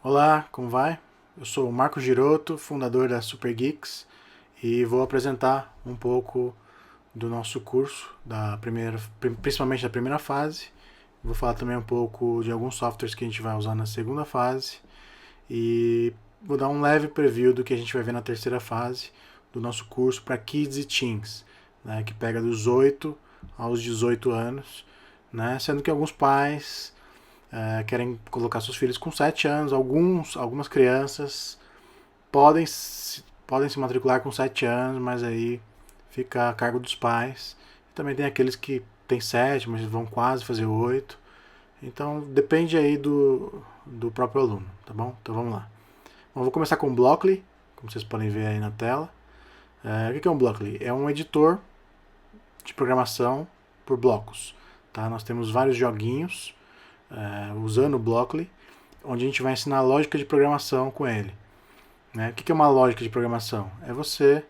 Olá, como vai? Eu sou o Marco Giroto, fundador da Super Geeks, e vou apresentar um pouco do nosso curso, principalmente da primeira fase. Vou falar também um pouco de alguns softwares que a gente vai usar na segunda fase e vou dar um leve preview do que a gente vai ver na terceira fase do nosso curso para Kids e Teens, né, que pega dos 8 aos 18 anos, né, sendo que alguns pais querem colocar seus filhos com 7 anos. Algumas crianças podem se matricular com 7 anos, mas aí fica a cargo dos pais. Também tem aqueles que têm 7, mas vão quase fazer 8. Então depende aí do próprio aluno, tá bom? Então vamos lá. Bom, vou começar com o Blockly, como vocês podem ver aí na tela. O que é um Blockly? É um editor de programação por blocos. Tá? Nós temos vários joguinhos usando o Blockly, onde a gente vai ensinar lógica de programação com ele. Né? O que é uma lógica de programação? É você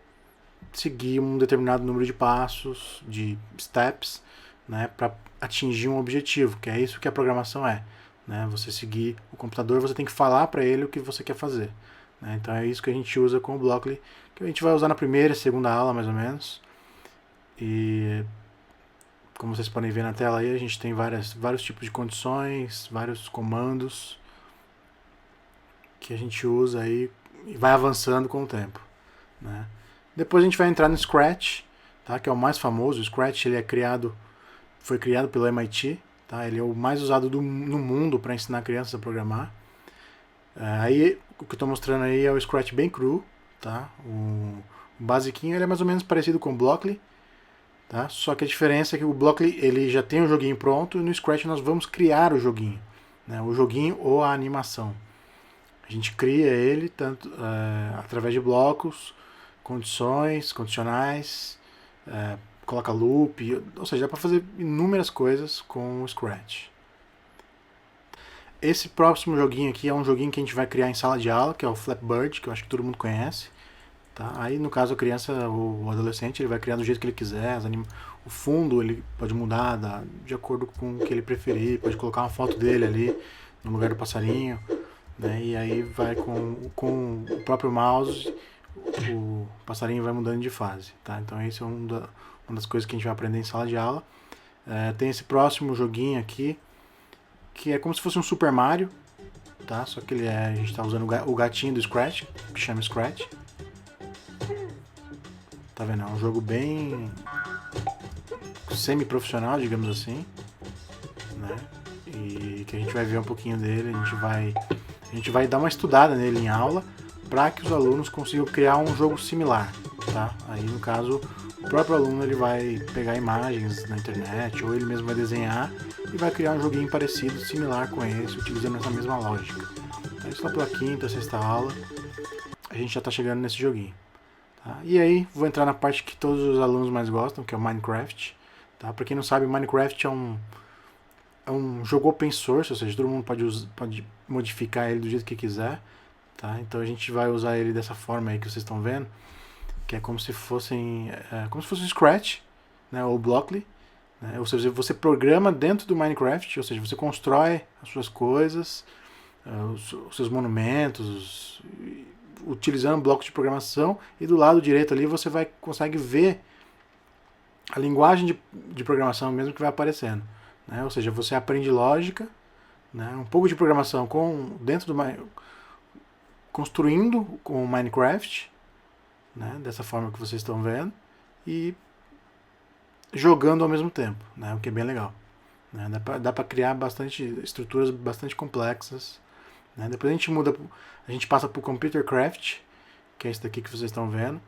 seguir um determinado número de passos, de steps, né, para atingir um objetivo, que é isso que a programação é. Né? Você seguir o computador, você tem que falar para ele o que você quer fazer. Né? Então é isso que a gente usa com o Blockly, que a gente vai usar na primeira e segunda aula, mais ou menos. E como vocês podem ver na tela aí, a gente tem vários tipos de condições, vários comandos que a gente usa aí e vai avançando com o tempo. Né? Depois a gente vai entrar no Scratch, tá? Que é o mais famoso. O Scratch ele foi criado pelo MIT. Tá? Ele é o mais usado no mundo para ensinar crianças a programar. Aí o que eu estou mostrando aí é o Scratch bem cru. Tá? O basiquinho ele é mais ou menos parecido com o Blockly. Tá? Só que a diferença é que o Blockly ele já tem o joguinho pronto e no Scratch nós vamos criar o joguinho. Né? O joguinho ou a animação. A gente cria ele tanto através de blocos, condições, condicionais, coloca loop, ou seja, dá para fazer inúmeras coisas com o Scratch. Esse próximo joguinho aqui é um joguinho que a gente vai criar em sala de aula, que é o Flappy Bird, que eu acho que todo mundo conhece. Tá? Aí, no caso, a criança, o adolescente, ele vai criar do jeito que ele quiser. O fundo ele pode mudar de acordo com o que ele preferir. Pode colocar uma foto dele ali no lugar do passarinho. Né? E aí vai com o próprio mouse, o passarinho vai mudando de fase. Tá? Então, isso é uma das coisas que a gente vai aprender em sala de aula. Tem esse próximo joguinho aqui, que é como se fosse um Super Mario. Tá? Só que a gente está usando o gatinho do Scratch, que chama Scratch. Tá vendo? É um jogo bem semi-profissional, digamos assim, né? E que a gente vai ver um pouquinho dele, a gente vai dar uma estudada nele em aula para que os alunos consigam criar um jogo similar, tá? Aí no caso, o próprio aluno ele vai pegar imagens na internet ou ele mesmo vai desenhar e vai criar um joguinho parecido, similar com esse, utilizando essa mesma lógica. Então, isso lá pela quinta, sexta aula, a gente já está chegando nesse joguinho. Tá? E aí, vou entrar na parte que todos os alunos mais gostam, que é o Minecraft. Tá? Para quem não sabe, Minecraft é um jogo open source, ou seja, todo mundo pode modificar ele do jeito que quiser. Tá? Então a gente vai usar ele dessa forma aí que vocês estão vendo, que é como se fosse o Scratch, né, ou Blockly. Né? Ou seja, você programa dentro do Minecraft, ou seja, você constrói as suas coisas, os seus monumentos, utilizando blocos de programação, e do lado direito ali você consegue ver a linguagem de programação mesmo que vai aparecendo. Né? Ou seja, você aprende lógica, né? Um pouco de programação dentro do construindo com o Minecraft, né? Dessa forma que vocês estão vendo, e jogando ao mesmo tempo, né? O que é bem legal. Né? Dá para criar estruturas bastante complexas. Né? Depois a gente passa para o Computer Craft, que é esse daqui que vocês estão vendo,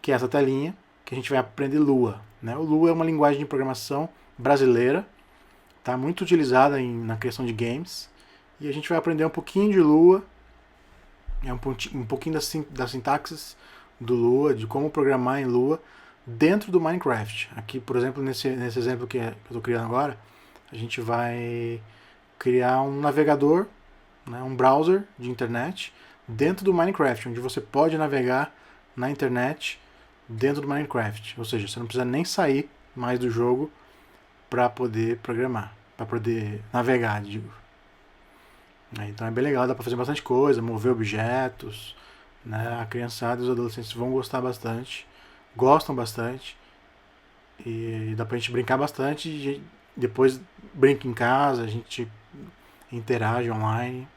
que é essa telinha, que a gente vai aprender Lua. Né? O Lua é uma linguagem de programação brasileira, tá? Muito utilizada na criação de games, e a gente vai aprender um pouquinho de Lua, um pouquinho da sintaxe do Lua, de como programar em Lua dentro do Minecraft. Aqui, por exemplo, nesse exemplo que eu estou criando agora, a gente vai criar um navegador, né, um browser de internet dentro do Minecraft, onde você pode navegar na internet dentro do Minecraft. Ou seja, você não precisa nem sair mais do jogo para poder programar, para poder navegar, digo. né? Então é bem legal, dá para fazer bastante coisa, mover objetos, né? A criançada e os adolescentes vão gostar bastante, gostam bastante, e dá pra gente brincar bastante, e depois brinca em casa, a gente interage online,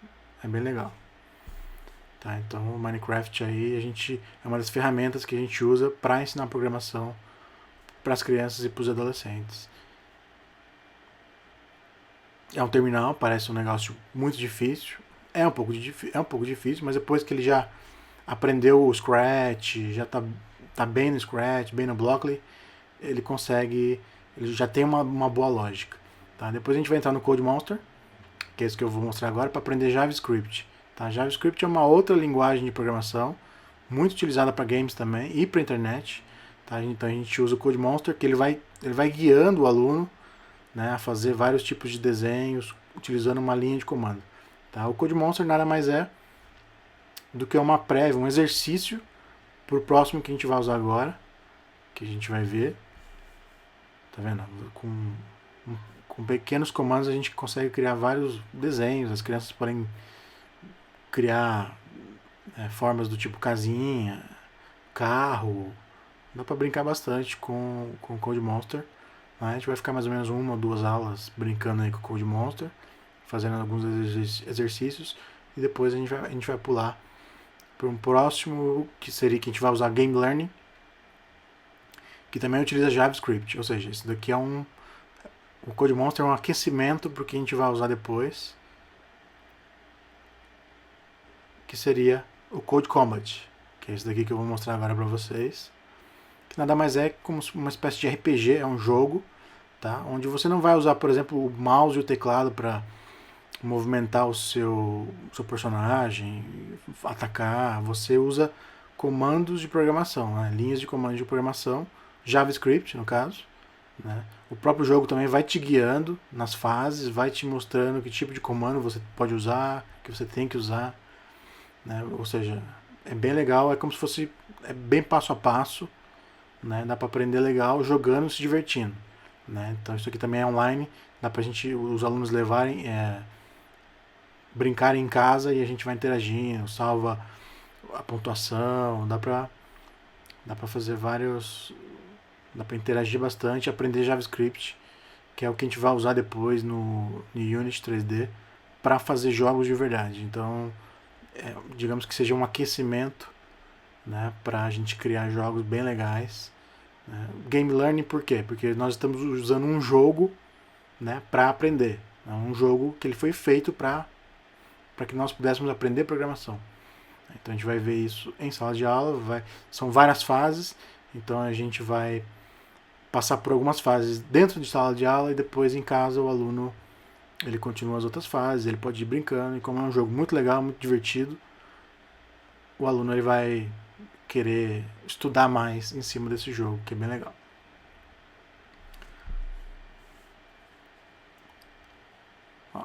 é bem legal. Tá, então o Minecraft aí é uma das ferramentas que a gente usa para ensinar programação para as crianças e para os adolescentes. É um terminal, parece um negócio muito difícil. É um pouco difícil, mas depois que ele já aprendeu o Scratch, já tá bem no Scratch, bem no Blockly, ele consegue, ele já tem uma boa lógica. Tá? Depois a gente vai entrar no Code Monster, que é isso que eu vou mostrar agora, para aprender JavaScript. Tá? JavaScript é uma outra linguagem de programação, muito utilizada para games também e para internet. Tá? Então a gente usa o Code Monster, que ele vai guiando o aluno, né, a fazer vários tipos de desenhos utilizando uma linha de comando. Tá? O Code Monster nada mais é do que uma prévia, um exercício para o próximo que a gente vai usar agora, que a gente vai ver. Tá vendo? Com pequenos comandos a gente consegue criar vários desenhos. As crianças podem criar formas do tipo casinha, carro. Dá para brincar bastante com o Code Monster. A gente vai ficar mais ou menos 1 ou 2 aulas brincando aí com o Code Monster, fazendo alguns exercícios, e depois a gente vai pular para um próximo, que seria que a gente vai usar Game Learning, que também utiliza JavaScript. Ou seja, isso daqui o Code Monster é um aquecimento para o que a gente vai usar depois, que seria o Code Combat, que é esse daqui que eu vou mostrar agora para vocês, que nada mais é como uma espécie de RPG, é um jogo, tá? Onde você não vai usar, por exemplo, o mouse e o teclado para movimentar o seu personagem, atacar. Você usa comandos de programação, né? Linhas de comandos de programação, JavaScript no caso. Né? O próprio jogo também vai te guiando nas fases, vai te mostrando que tipo de comando você pode usar, que você tem que usar. Né? Ou seja, é bem legal, é como se fosse bem passo a passo. Né? Dá para aprender legal jogando e se divertindo. Né? Então isso aqui também é online, dá para os alunos levarem, brincarem em casa e a gente vai interagindo, salva a pontuação, dá para fazer vários, dá para interagir bastante, aprender JavaScript, que é o que a gente vai usar depois no Unity 3D para fazer jogos de verdade. Então, digamos que seja um aquecimento, né, para a gente criar jogos bem legais. Game Learning por quê? Porque nós estamos usando um jogo, né, para aprender. É um jogo que ele foi feito para que nós pudéssemos aprender programação. Então a gente vai ver isso em sala de aula, são várias fases, então a gente vai passar por algumas fases dentro de sala de aula e depois em casa o aluno ele continua as outras fases, ele pode ir brincando, e como é um jogo muito legal, muito divertido, o aluno ele vai querer estudar mais em cima desse jogo, que é bem legal. Ó,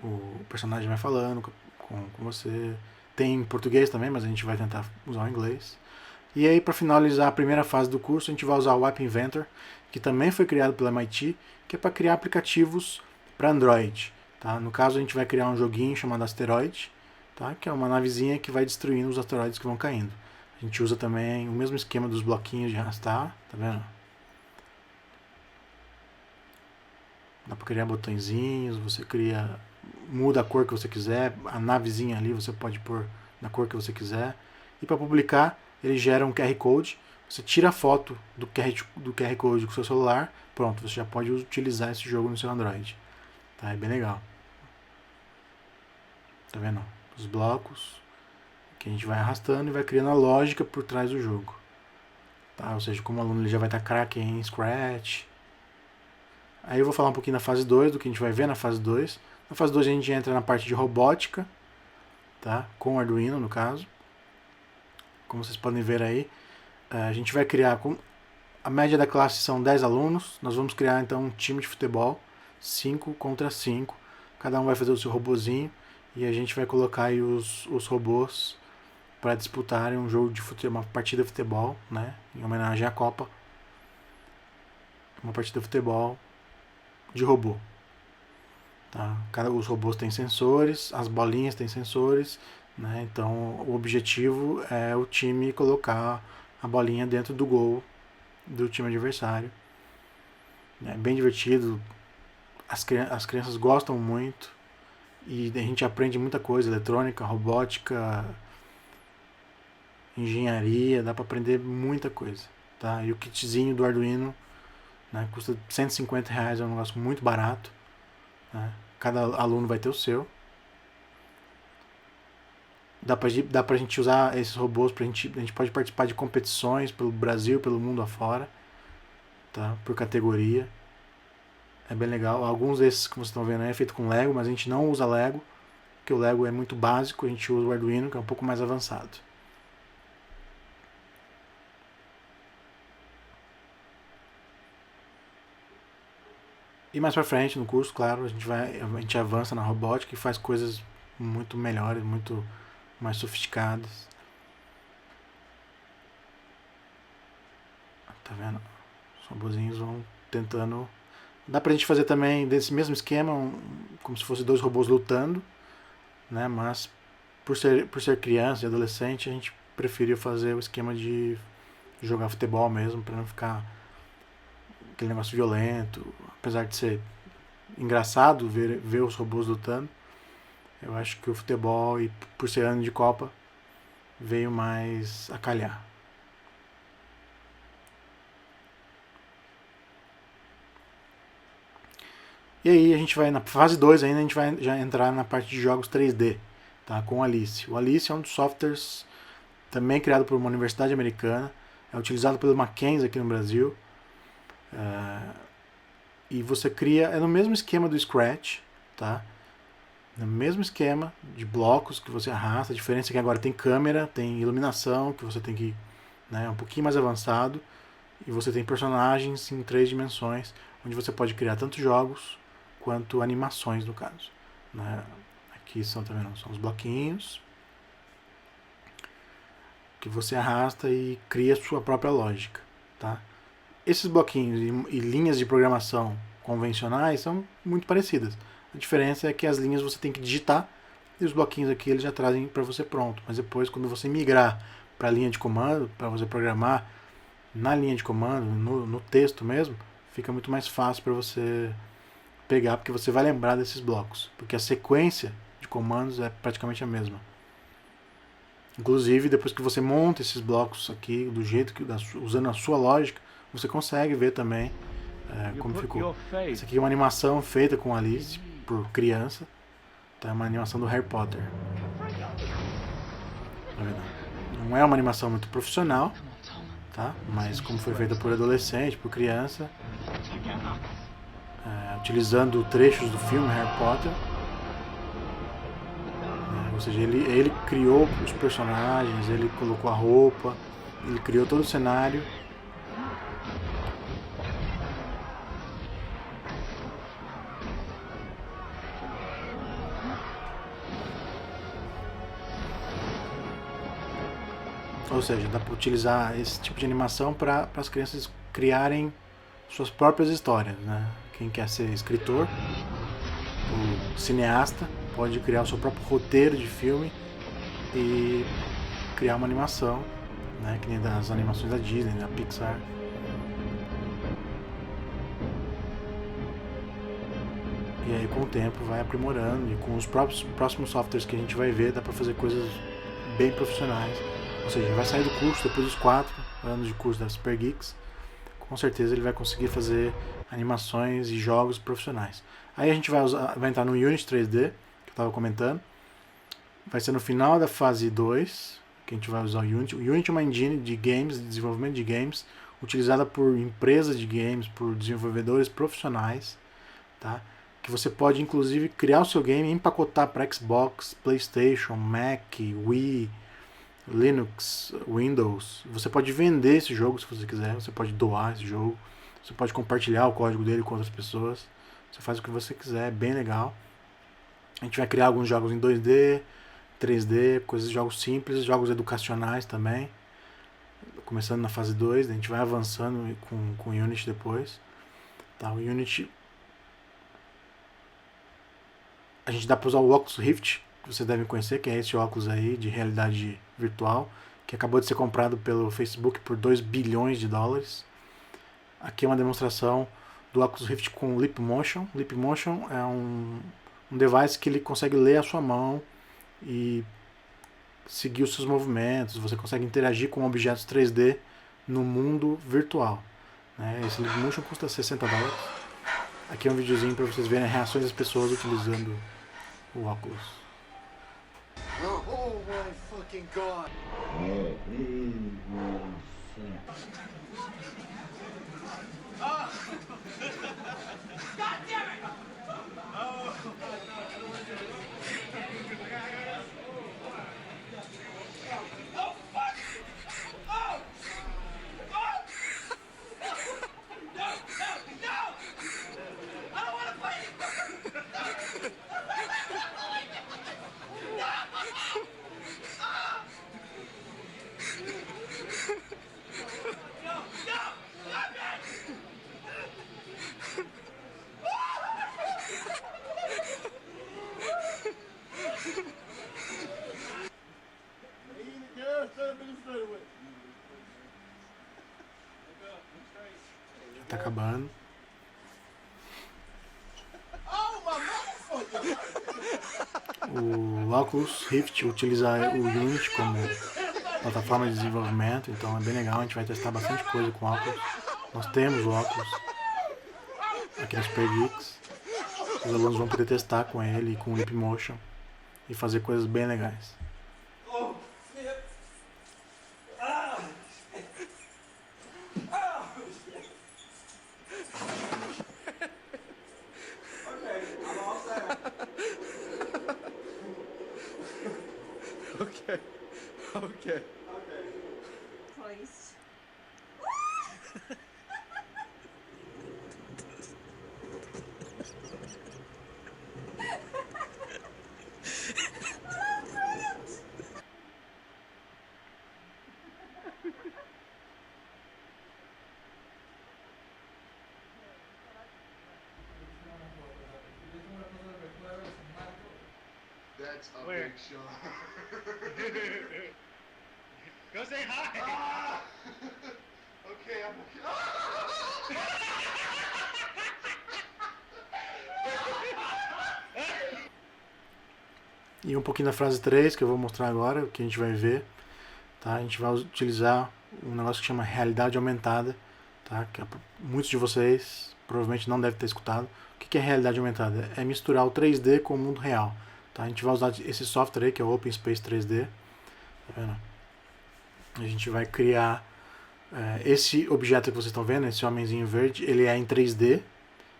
o personagem vai falando com você. Tem em português também, mas a gente vai tentar usar o inglês. E aí, para finalizar a primeira fase do curso, a gente vai usar o App Inventor, que também foi criado pela MIT, que é para criar aplicativos para Android. Tá? No caso, a gente vai criar um joguinho chamado Asteroid, tá? Que é uma navezinha que vai destruindo os asteroides que vão caindo. A gente usa também o mesmo esquema dos bloquinhos de arrastar, tá vendo? Dá para criar botõezinhos, você muda a cor que você quiser, a navezinha ali você pode pôr na cor que você quiser. E para publicar, ele gera um QR Code, você tira a foto do QR Code com o seu celular, pronto, você já pode utilizar esse jogo no seu Android. Tá? É bem legal. Tá vendo? Os blocos que a gente vai arrastando e vai criando a lógica por trás do jogo. Tá? Ou seja, como o aluno ele já vai estar craque em Scratch. Aí eu vou falar um pouquinho da fase 2, do que a gente vai ver na fase 2. Na fase 2 a gente entra na parte de robótica, tá? Com Arduino no caso. Como vocês podem ver aí, a gente vai criar, a média da classe são 10 alunos, nós vamos criar então um time de futebol, 5 contra 5, cada um vai fazer o seu robozinho e a gente vai colocar aí os robôs para disputarem um jogo de futebol, uma partida de futebol, né, em homenagem à Copa, uma partida de futebol de robô. Tá? Os robôs têm sensores, as bolinhas têm sensores, né? Então o objetivo é o time colocar a bolinha dentro do gol do time adversário. É bem divertido, as crianças gostam muito e a gente aprende muita coisa, eletrônica, robótica, engenharia, dá para aprender muita coisa. Tá? E o kitzinho do Arduino, né, custa R$ 150, é um negócio muito barato. Né? Cada aluno vai ter o seu. Dá pra gente usar esses robôs, a gente pode participar de competições pelo Brasil, pelo mundo afora, tá? Por categoria. É bem legal. Alguns desses que vocês estão vendo aí é feito com Lego, mas a gente não usa Lego, porque o Lego é muito básico, a gente usa o Arduino, que é um pouco mais avançado. E mais pra frente no curso, claro, a gente avança na robótica e faz coisas muito melhores, muito mais sofisticadas. Tá vendo? Os robozinhos vão tentando. Dá pra gente fazer também desse mesmo esquema, como se fosse dois robôs lutando, né? Mas por ser criança e adolescente, a gente preferiu fazer o esquema de jogar futebol mesmo, pra não ficar aquele negócio violento. Apesar de ser engraçado ver os robôs lutando, eu acho que o futebol, e por ser ano de Copa, veio mais a calhar. E aí a gente vai na fase 2 ainda, a gente vai já entrar na parte de jogos 3D, tá? Com o Alice. O Alice é um dos softwares também criado por uma universidade americana, é utilizado pelo Mackenzie aqui no Brasil. E você cria, é no mesmo esquema do Scratch, tá? No mesmo esquema de blocos que você arrasta. A diferença é que agora tem câmera, tem iluminação, que você tem que, né, um pouquinho mais avançado. E você tem personagens em 3 dimensões, onde você pode criar tanto jogos quanto animações, no caso. Né? Aqui são também são os bloquinhos que você arrasta e cria sua própria lógica. Tá? Esses bloquinhos e linhas de programação convencionais são muito parecidas. A diferença é que as linhas você tem que digitar e os bloquinhos aqui eles já trazem para você pronto. Mas depois, quando você migrar para a linha de comando, para você programar na linha de comando, no texto mesmo, fica muito mais fácil para você pegar, porque você vai lembrar desses blocos. Porque a sequência de comandos é praticamente a mesma. Inclusive, depois que você monta esses blocos aqui, do jeito que usando a sua lógica, você consegue ver também como ficou. Essa aqui é uma animação feita com Alice, por criança. Tá? Uma animação do Harry Potter. Não é uma animação muito profissional, tá? Mas como foi feita por adolescente, por criança, utilizando trechos do filme Harry Potter. Ou seja, ele criou os personagens, ele colocou a roupa, ele criou todo o cenário. Ou seja, dá para utilizar esse tipo de animação para as crianças criarem suas próprias histórias. Né? Quem quer ser escritor, ou cineasta, pode criar o seu próprio roteiro de filme e criar uma animação, né? Que nem das animações da Disney, da Pixar. E aí com o tempo vai aprimorando e com os próximos softwares que a gente vai ver dá para fazer coisas bem profissionais. Ou seja, vai sair do curso depois dos 4 anos de curso da Super Geeks. Com certeza ele vai conseguir fazer animações e jogos profissionais. Aí a gente vai entrar no Unity 3D, que eu estava comentando. Vai ser no final da fase 2 que a gente vai usar o Unity. O Unity é uma engine de games, de desenvolvimento de games, utilizada por empresas de games, por desenvolvedores profissionais, tá? Que você pode inclusive criar o seu game e empacotar para Xbox, PlayStation, Mac, Wii, Linux, Windows. Você pode vender esse jogo se você quiser, você pode doar esse jogo, você pode compartilhar o código dele com outras pessoas. Você faz o que você quiser, é bem legal. A gente vai criar alguns jogos em 2D, 3D, coisas, jogos simples, jogos educacionais também. Começando na fase 2, a gente vai avançando com o Unity depois. Tá, o Unity A gente dá para usar o Oculus Rift, que vocês devem conhecer, que é esse óculos aí de realidade virtual, que acabou de ser comprado pelo Facebook por 2 bilhões de dólares. Aqui é uma demonstração do Oculus Rift com Leap Motion. Leap Motion é um device que ele consegue ler a sua mão e seguir os seus movimentos. Você consegue interagir com objetos 3D no mundo virtual. Esse Leap Motion custa 60 dólares. Aqui é um videozinho para vocês verem as reações das pessoas utilizando o óculos. Oh my fucking god! God damn it! Tá acabando. O Oculus Rift utiliza o Unity como plataforma de desenvolvimento, então é bem legal, a gente vai testar bastante coisa com o Oculus. Nós temos o Oculus aqui no Super Geeks. Os alunos vão poder testar com ele e com o Leap Motion e fazer coisas bem legais. Okay. Okay. Please. That's a Where? big shot. Go say hi! Ah! Okay, I'm okay. E um pouquinho da frase 3 que eu vou mostrar agora, o que a gente vai ver. Tá? A gente vai utilizar um negócio que chama realidade aumentada, tá? Que muitos de vocês provavelmente não devem ter escutado. O que é realidade aumentada? É misturar o 3D com o mundo real. Tá? A gente vai usar esse software aí, que é o OpenSpace 3D. Tá vendo? A gente vai criar esse objeto que vocês estão vendo, esse homenzinho verde, ele é em 3D.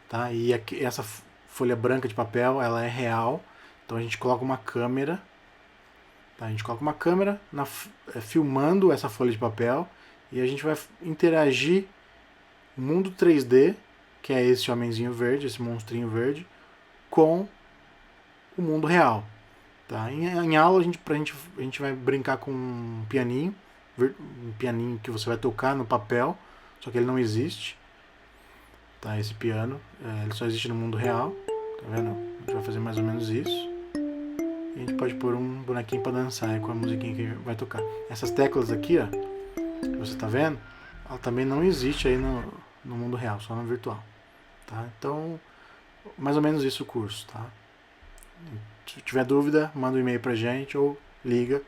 Tá? E essa folha branca de papel, ela é real. Então a gente coloca uma câmera. Tá? A gente coloca uma câmera filmando essa folha de papel. E a gente vai interagir o mundo 3D, que é esse homenzinho verde, esse monstrinho verde, com o mundo real. Tá? Em aula a gente vai brincar com um pianinho que você vai tocar no papel, só que ele não existe. Tá? Esse piano, ele só existe no mundo real. Tá vendo? A gente vai fazer mais ou menos isso. E a gente pode pôr um bonequinho para dançar com a musiquinha que vai tocar. Essas teclas aqui, ó, que você está vendo, ela também não existe aí no mundo real, só no virtual. Tá? Então, mais ou menos isso o curso. Tá? Se tiver dúvida, manda um e-mail pra gente ou liga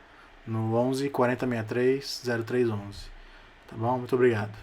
no 11 4063 0311. Tá bom? Muito obrigado.